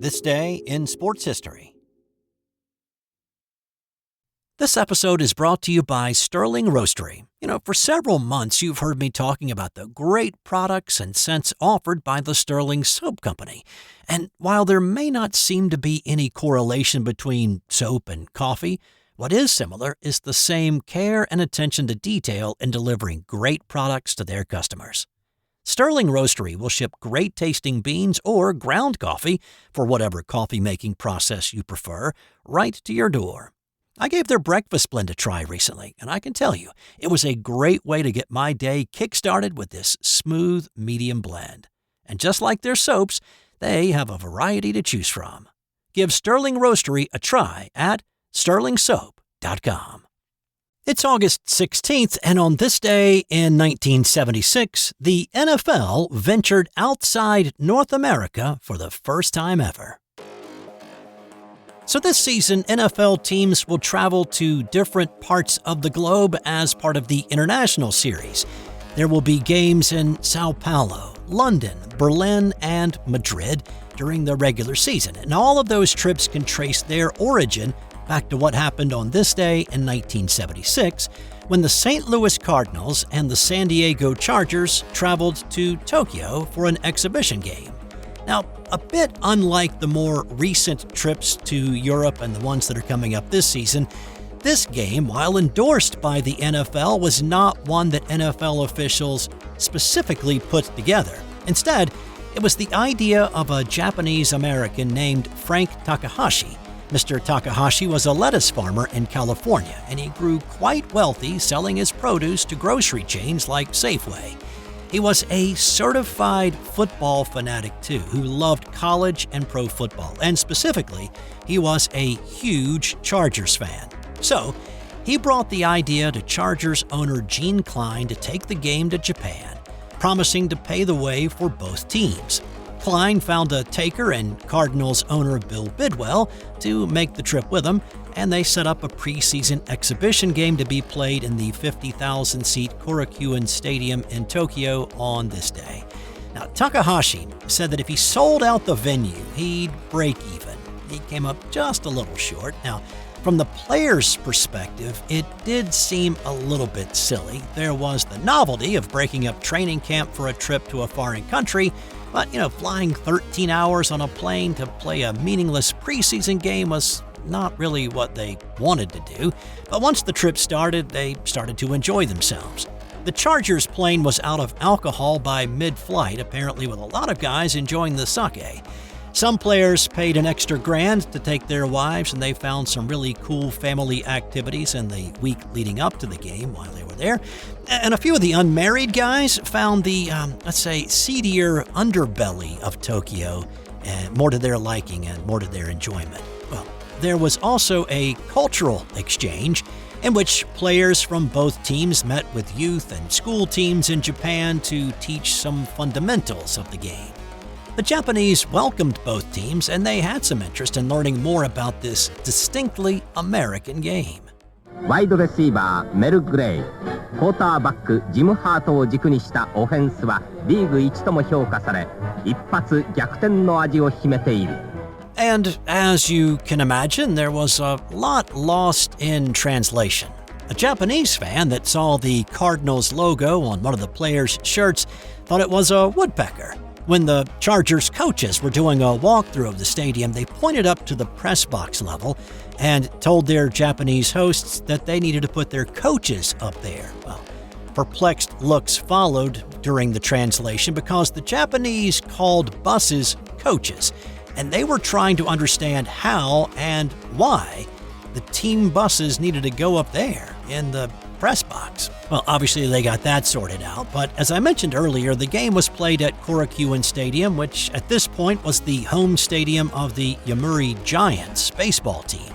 This day in sports history. This episode is brought to you by Stirling Roastery. For several months you've heard me talking about the great products and scents offered by the Stirling Soap Company. And while there may not seem to be any correlation between soap and coffee, what is similar is the same care and attention to detail in delivering great products to their customers. Stirling Roastery will ship great-tasting beans or ground coffee, for whatever coffee-making process you prefer, right to your door. I gave their breakfast blend a try recently, and I can tell you, it was a great way to get my day kick-started with this smooth, medium blend. And just like their soaps, they have a variety to choose from. Give Stirling Roastery a try at stirlingsoap.com. It's August 16th, and on this day in 1976, the NFL ventured outside North America for the first time ever. So this season, NFL teams will travel to different parts of the globe as part of the International Series. There will be games in Sao Paulo, London, Berlin, and Madrid during the regular season, and all of those trips can trace their origin back to what happened on this day in 1976, when the St. Louis Cardinals and the San Diego Chargers traveled to Tokyo for an exhibition game. Now, a bit unlike the more recent trips to Europe and the ones that are coming up this season, this game, while endorsed by the NFL, was not one that NFL officials specifically put together. Instead, it was the idea of a Japanese-American named Frank Takahashi. Mr. Takahashi was a lettuce farmer in California, and he grew quite wealthy selling his produce to grocery chains like Safeway. He was a certified football fanatic too, who loved college and pro football, and specifically, he was a huge Chargers fan. So, he brought the idea to Chargers owner Gene Klein to take the game to Japan, promising to pay the way for both teams. Klein found a taker in Cardinals owner Bill Bidwell to make the trip with him, and they set up a preseason exhibition game to be played in the 50,000-seat Korakuen Stadium in Tokyo on this day. Now, Takahashi said that if he sold out the venue, he'd break even. He came up just a little short. Now, from the players' perspective, it did seem a little bit silly. There was the novelty of breaking up training camp for a trip to a foreign country, but, flying 13 hours on a plane to play a meaningless preseason game was not really what they wanted to do. But once the trip started, they started to enjoy themselves. The Chargers plane was out of alcohol by mid-flight, apparently with a lot of guys enjoying the sake. Some players paid an extra $1,000 to take their wives, and they found some really cool family activities in the week leading up to the game while they were there. And a few of the unmarried guys found the, seedier underbelly of Tokyo more to their liking and more to their enjoyment. Well, there was also a cultural exchange in which players from both teams met with youth and school teams in Japan to teach some fundamentals of the game. The Japanese welcomed both teams, and they had some interest in learning more about this distinctly American game. ワイドレシーバーメル・グレイ、クォーターバックジム・ハートを軸にしたオフェンスはリーグ一とも評価され、一発逆転の味を秘めている。And as you can imagine, there was a lot lost in translation. A Japanese fan that saw the Cardinals logo on one of the players' shirts thought it was a woodpecker. When the Chargers coaches were doing a walkthrough of the stadium, they pointed up to the press box level and told their Japanese hosts that they needed to put their coaches up there. Well, perplexed looks followed during the translation because the Japanese called buses coaches, and they were trying to understand how and why the team buses needed to go up there in the press box. Well, obviously they got that sorted out, but as I mentioned earlier, the game was played at Korakuen Stadium, which at this point was the home stadium of the Yomiuri Giants baseball team.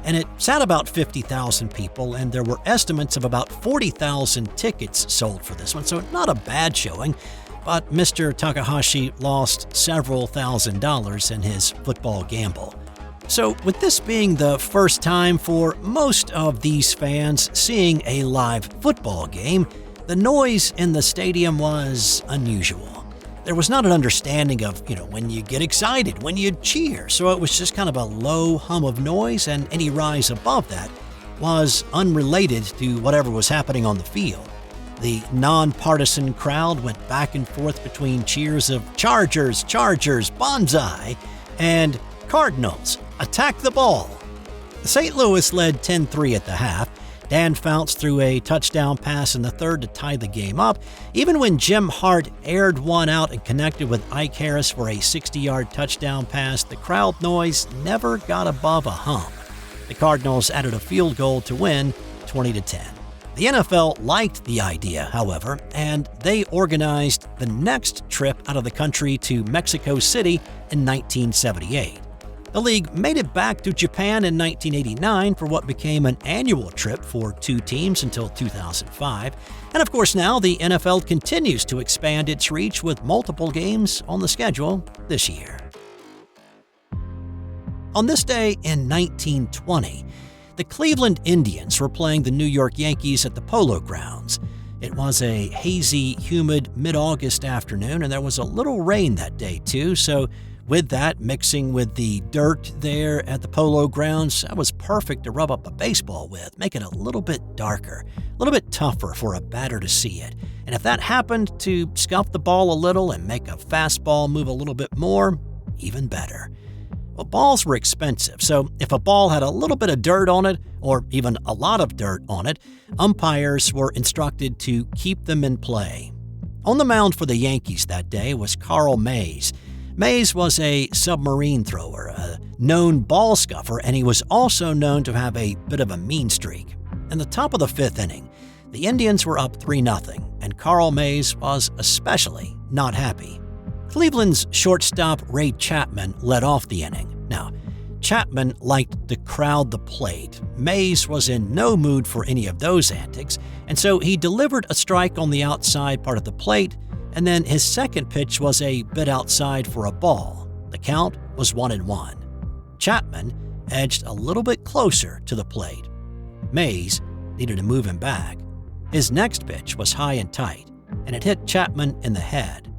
And it sat about 50,000 people, and there were estimates of about 40,000 tickets sold for this one, so not a bad showing. But Mr. Takahashi lost several $1,000s in his football gamble. So with this being the first time for most of these fans seeing a live football game, the noise in the stadium was unusual. There was not an understanding of, when you get excited, when you cheer, so it was just kind of a low hum of noise, and any rise above that was unrelated to whatever was happening on the field. The nonpartisan crowd went back and forth between cheers of Chargers, Chargers, Bonsai, and Cardinals, attack the ball. St. Louis led 10-3 at the half. Dan Fouts threw a touchdown pass in the third to tie the game up. Even when Jim Hart aired one out and connected with Ike Harris for a 60-yard touchdown pass, the crowd noise never got above a hum. The Cardinals added a field goal to win 20-10. The NFL liked the idea, however, and they organized the next trip out of the country to Mexico City in 1978. The league made it back to Japan in 1989 for what became an annual trip for two teams until 2005. And of course now the NFL continues to expand its reach with multiple games on the schedule this year. On this day in 1920, the Cleveland Indians were playing the New York Yankees at the Polo Grounds. It was a hazy, humid mid-August afternoon, and there was a little rain that day too, so with that, mixing with the dirt there at the Polo Grounds, that was perfect to rub up a baseball with, make it a little bit darker, a little bit tougher for a batter to see it. And if that happened to scuff the ball a little and make a fastball move a little bit more, even better. Well, balls were expensive, so if a ball had a little bit of dirt on it, or even a lot of dirt on it, umpires were instructed to keep them in play. On the mound for the Yankees that day was Carl Mays. Mays was a submarine thrower, a known ball scuffer, and he was also known to have a bit of a mean streak. In the top of the fifth inning, the Indians were up 3-0, and Carl Mays was especially not happy. Cleveland's shortstop Ray Chapman led off the inning. Now, Chapman liked to crowd the plate. Mays was in no mood for any of those antics, and so he delivered a strike on the outside part of the plate, and then his second pitch was a bit outside for a ball. The count was 1-1. Chapman edged a little bit closer to the plate. Mays needed to move him back. His next pitch was high and tight, and it hit Chapman in the head.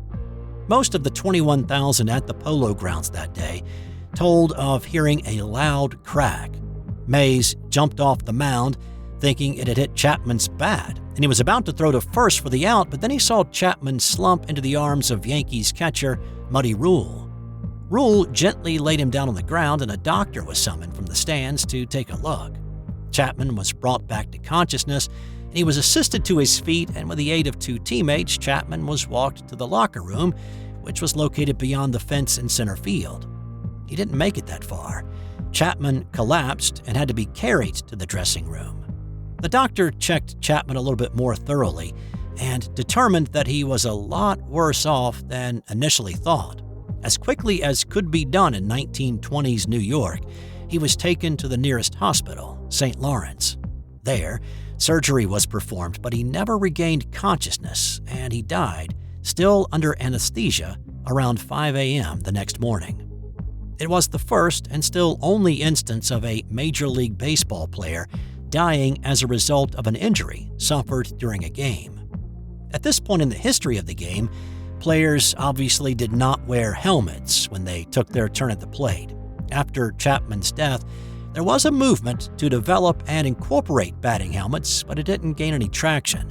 Most of the 21,000 at the Polo Grounds that day told of hearing a loud crack. Mays jumped off the mound, thinking it had hit Chapman's bat, and he was about to throw to first for the out, but then he saw Chapman slump into the arms of Yankees catcher Muddy Rule. Rule gently laid him down on the ground, and a doctor was summoned from the stands to take a look. Chapman was brought back to consciousness, and he was assisted to his feet, and with the aid of two teammates, Chapman was walked to the locker room, which was located beyond the fence in center field. He didn't make it that far. Chapman collapsed and had to be carried to the dressing room. The doctor checked Chapman a little bit more thoroughly and determined that he was a lot worse off than initially thought. As quickly as could be done in 1920s New York, he was taken to the nearest hospital, St. Lawrence. There, surgery was performed, but he never regained consciousness, and he died, still under anesthesia, around 5 a.m. the next morning. It was the first and still only instance of a Major League Baseball player dying as a result of an injury suffered during a game. At this point in the history of the game, players obviously did not wear helmets when they took their turn at the plate. After Chapman's death, there was a movement to develop and incorporate batting helmets, but it didn't gain any traction.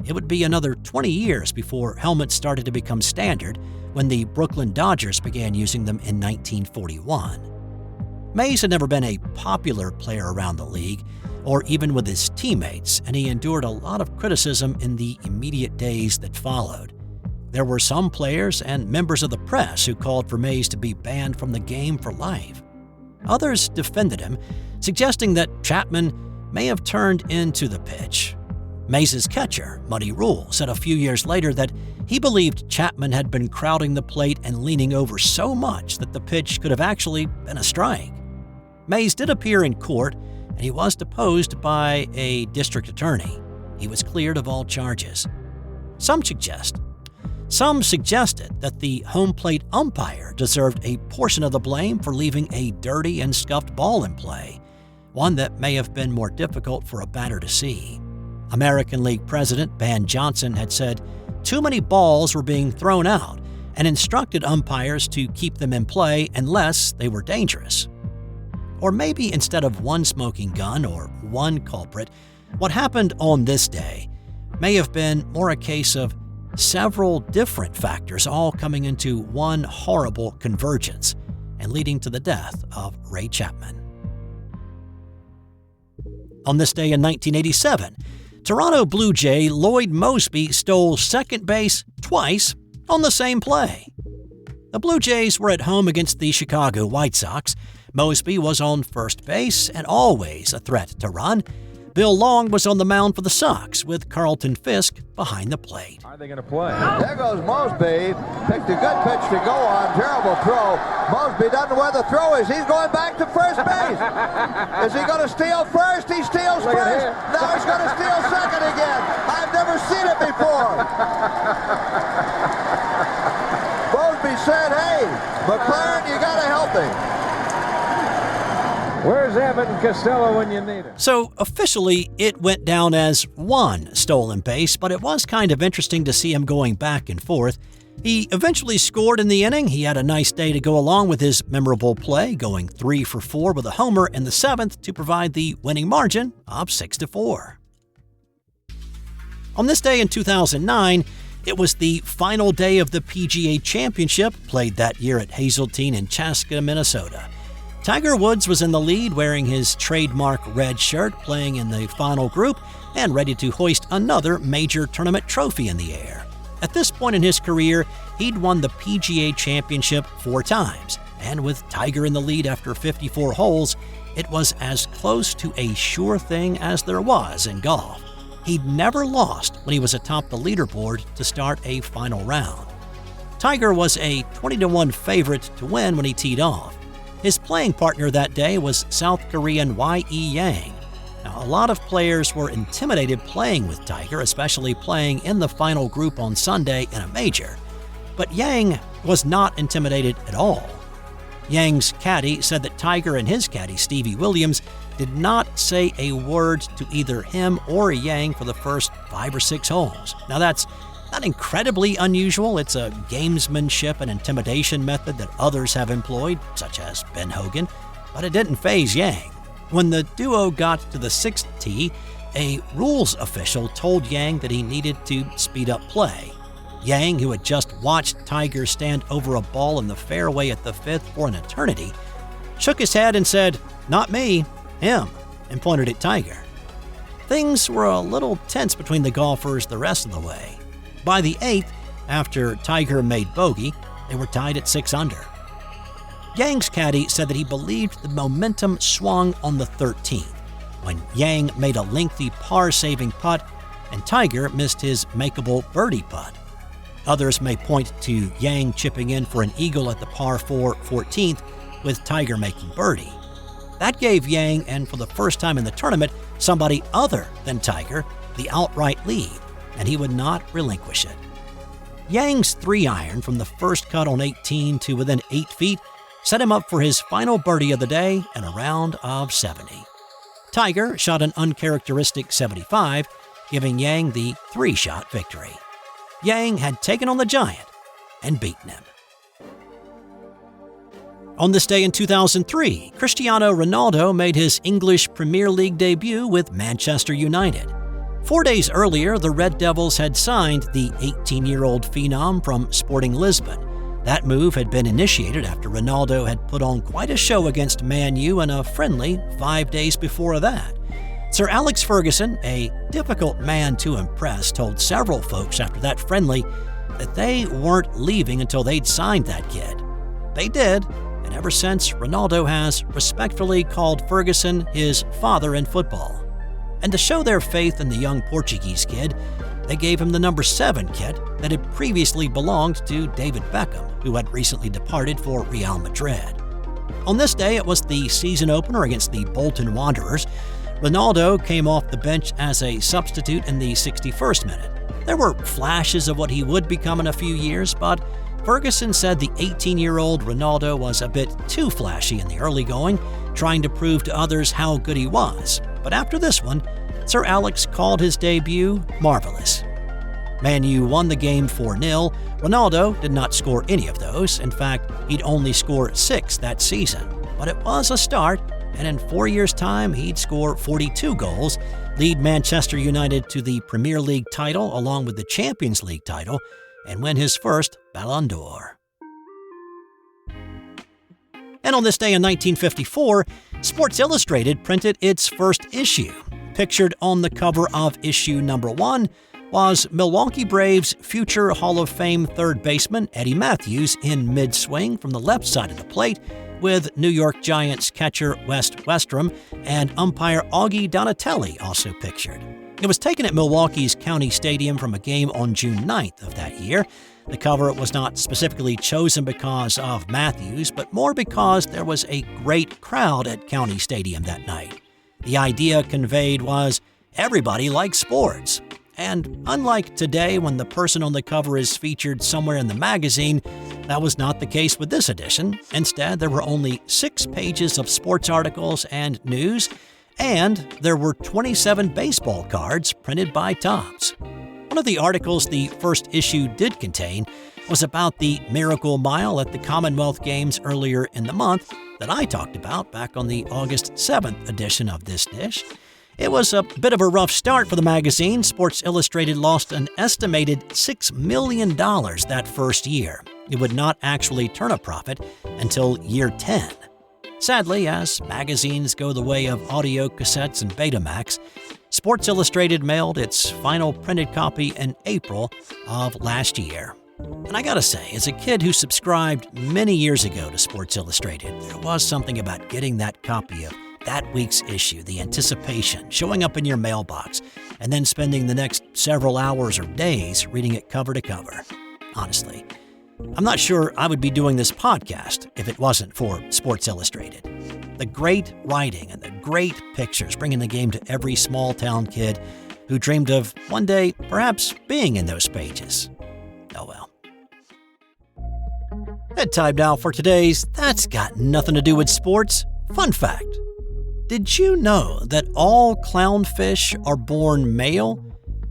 It would be another 20 years before helmets started to become standard when the Brooklyn Dodgers began using them in 1941. Mays had never been a popular player around the league, or even with his teammates, and he endured a lot of criticism in the immediate days that followed. There were some players and members of the press who called for Mays to be banned from the game for life. Others defended him, suggesting that Chapman may have turned into the pitch. Mays' catcher, Muddy Rule, said a few years later that he believed Chapman had been crowding the plate and leaning over so much that the pitch could have actually been a strike. Mays did appear in court, and he was deposed by a district attorney. He was cleared of all charges. Some suggested that the home plate umpire deserved a portion of the blame for leaving a dirty and scuffed ball in play, one that may have been more difficult for a batter to see. American League President Ban Johnson had said too many balls were being thrown out, and instructed umpires to keep them in play unless they were dangerous. Or maybe instead of one smoking gun or one culprit, what happened on this day may have been more a case of several different factors all coming into one horrible convergence and leading to the death of Ray Chapman. On this day in 1987, Toronto Blue Jay Lloyd Moseby stole second base twice on the same play. The Blue Jays were at home against the Chicago White Sox. Moseby was on first base and always a threat to run. Bill Long was on the mound for the Sox with Carlton Fisk behind the plate. Are they going to play? There goes Moseby. Picked a good pitch to go on. Terrible throw. Moseby doesn't know where the throw is. He's going back to first base. Is he going to steal first? He steals first. Now he's going to steal second again. I've never seen it before. Moseby said, hey, McLaren, you got to help me. Where's Abbott and Costello when you need him? So officially, it went down as one stolen base, but it was kind of interesting to see him going back and forth. He eventually scored in the inning. He had a nice day to go along with his memorable play, going 3 for 4 with a homer in the 7th to provide the winning margin of 6-4. On this day in 2009, it was the final day of the PGA Championship, played that year at Hazeltine in Chaska, Minnesota. Tiger Woods was in the lead wearing his trademark red shirt, playing in the final group and ready to hoist another major tournament trophy in the air. At this point in his career, he'd won the PGA Championship 4 times, and with Tiger in the lead after 54 holes, it was as close to a sure thing as there was in golf. He'd never lost when he was atop the leaderboard to start a final round. Tiger was a 20-1 favorite to win when he teed off. His playing partner that day was South Korean Y.E. Yang. Now, a lot of players were intimidated playing with Tiger, especially playing in the final group on Sunday in a major. But Yang was not intimidated at all. Yang's caddy said that Tiger and his caddy, Stevie Williams, did not say a word to either him or Yang for the first 5 or 6 holes. Now, that's not incredibly unusual. It's a gamesmanship and intimidation method that others have employed, such as Ben Hogan, but it didn't faze Yang. When the duo got to the 6th tee, a rules official told Yang that he needed to speed up play. Yang, who had just watched Tiger stand over a ball in the fairway at the 5th for an eternity, shook his head and said, "Not me, him," and pointed at Tiger. Things were a little tense between the golfers the rest of the way. By the 8th, after Tiger made bogey, they were tied at 6 under. Yang's caddy said that he believed the momentum swung on the 13th, when Yang made a lengthy par-saving putt and Tiger missed his makeable birdie putt. Others may point to Yang chipping in for an eagle at the par 4 14th, with Tiger making birdie. That gave Yang, and for the first time in the tournament, somebody other than Tiger, the outright lead, and he would not relinquish it. Yang's 3-iron from the first cut on 18 to within 8 feet set him up for his final birdie of the day and a round of 70. Tiger shot an uncharacteristic 75, giving Yang the 3-shot victory. Yang had taken on the giant and beaten him. On this day in 2003, Cristiano Ronaldo made his English Premier League debut with Manchester United. 4 days earlier, the Red Devils had signed the 18-year-old phenom from Sporting Lisbon. That move had been initiated after Ronaldo had put on quite a show against Man U in a friendly 5 days before that. Sir Alex Ferguson, a difficult man to impress, told several folks after that friendly that they weren't leaving until they'd signed that kid. They did, and ever since, Ronaldo has respectfully called Ferguson his father in football. And to show their faith in the young Portuguese kid, they gave him the number 7 kit that had previously belonged to David Beckham, who had recently departed for Real Madrid. On this day, it was the season opener against the Bolton Wanderers. Ronaldo came off the bench as a substitute in the 61st minute. There were flashes of what he would become in a few years, but Ferguson said the 18-year-old Ronaldo was a bit too flashy in the early going, trying to prove to others how good he was. But after this one, Sir Alex called his debut marvelous. Man U won the game 4-0. Ronaldo did not score any of those. In fact, he'd only score 6 that season. But it was a start, and in 4 years' time, he'd score 42 goals, lead Manchester United to the Premier League title along with the Champions League title, and win his first Ballon d'Or. And on this day in 1954, Sports Illustrated printed its first issue. Pictured on the cover of issue number 1 was Milwaukee Braves future Hall of Fame third baseman Eddie Matthews in mid-swing from the left side of the plate, with New York Giants catcher Wes Westrum and umpire Augie Donatelli also pictured. It was taken at Milwaukee's County Stadium from a game on June 9th of that year. The cover was not specifically chosen because of Matthews, but more because there was a great crowd at County Stadium that night. The idea conveyed was, everybody likes sports. And unlike today when the person on the cover is featured somewhere in the magazine, that was not the case with this edition. Instead, there were only 6 pages of sports articles and news, and there were 27 baseball cards printed by Topps. One of the articles the first issue did contain was about the Miracle Mile at the Commonwealth Games earlier in the month that I talked about back on the August 7th edition of this dish. It was a bit of a rough start for the magazine. Sports Illustrated lost an estimated $6 million that first year. It would not actually turn a profit until year 10. Sadly, as magazines go the way of audio cassettes and Betamax, Sports Illustrated mailed its final printed copy in April of last year. And I gotta say, as a kid who subscribed many years ago to Sports Illustrated, there was something about getting that copy of that week's issue, the anticipation, showing up in your mailbox, and then spending the next several hours or days reading it cover to cover. Honestly, I'm not sure I would be doing this podcast if it wasn't for Sports Illustrated. The great writing and the great pictures bringing the game to every small-town kid who dreamed of one day perhaps being in those pages. Oh well. And time now for today's That's Got Nothing to Do with Sports fun fact. Did you know that all clownfish are born male?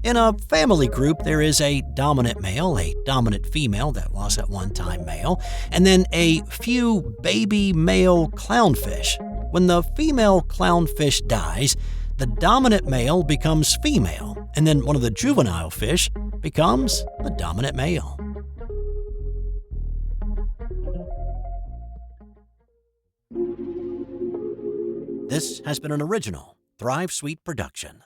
In a family group, there is a dominant male, a dominant female that was at one time male, and then a few baby male clownfish. When the female clownfish dies, the dominant male becomes female, and then one of the juvenile fish becomes the dominant male. This has been an original Thrive Suite production.